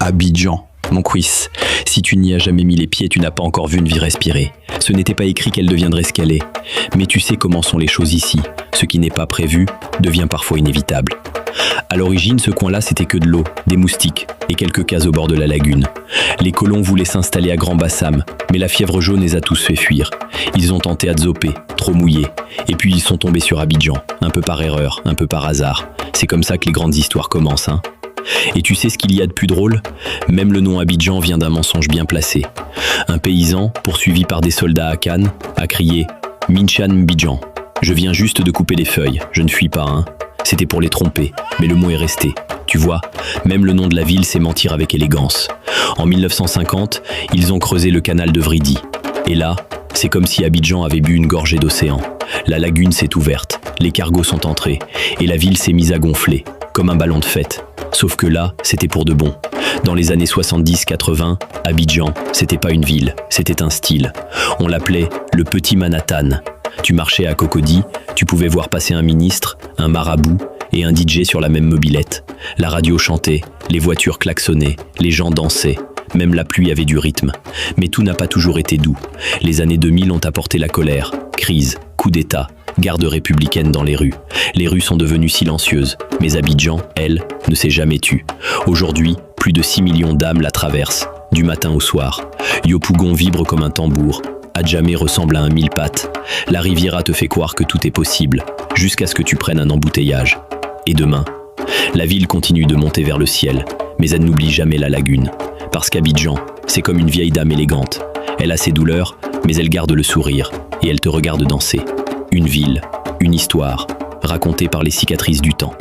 Abidjan, mon quiz. Si tu n'y as jamais mis les pieds, tu n'as pas encore vu une vie respirer. Ce n'était pas écrit qu'elle deviendrait ce qu'elle est. Mais tu sais comment sont les choses ici. Ce qui n'est pas prévu devient parfois inévitable. À l'origine, ce coin-là, c'était que de l'eau, des moustiques et quelques cases au bord de la lagune. Les colons voulaient s'installer à Grand Bassam, mais la fièvre jaune les a tous fait fuir. Ils ont tenté Adzopé, trop mouillé, et puis ils sont tombés sur Abidjan, un peu par erreur, un peu par hasard. C'est comme ça que les grandes histoires commencent, hein. Et tu sais ce qu'il y a de plus drôle? Même le nom Abidjan vient d'un mensonge bien placé. Un paysan, poursuivi par des soldats à Cannes, a crié « Minchan Mbidjan ». Je viens juste de couper les feuilles, je ne fuis pas, hein. C'était pour les tromper, mais le mot est resté. Tu vois, même le nom de la ville, c'est mentir avec élégance. En 1950, ils ont creusé le canal de Vridi. Et là, c'est comme si Abidjan avait bu une gorgée d'océan. La lagune s'est ouverte, les cargos sont entrés, et la ville s'est mise à gonfler, comme un ballon de fête. Sauf que là, c'était pour de bon. Dans les années 70-80, Abidjan, c'était pas une ville, c'était un style. On l'appelait le Petit Manhattan. Tu marchais à Cocody, tu pouvais voir passer un ministre, un marabout et un DJ sur la même mobilette. La radio chantait, les voitures klaxonnaient, les gens dansaient, même la pluie avait du rythme. Mais tout n'a pas toujours été doux. Les années 2000 ont apporté la colère, crise, coup d'État, garde républicaine dans les rues. Les rues sont devenues silencieuses, mais Abidjan, elle, ne s'est jamais tue. Aujourd'hui, plus de 6 millions d'âmes la traversent, du matin au soir. Yopougon vibre comme un tambour. Adjamé ressemble à un mille-pattes. La Riviera te fait croire que tout est possible, jusqu'à ce que tu prennes un embouteillage. Et demain, la ville continue de monter vers le ciel, mais elle n'oublie jamais la lagune. Parce qu'Abidjan, c'est comme une vieille dame élégante. Elle a ses douleurs, mais elle garde le sourire, et elle te regarde danser. Une ville, une histoire, racontée par les cicatrices du temps.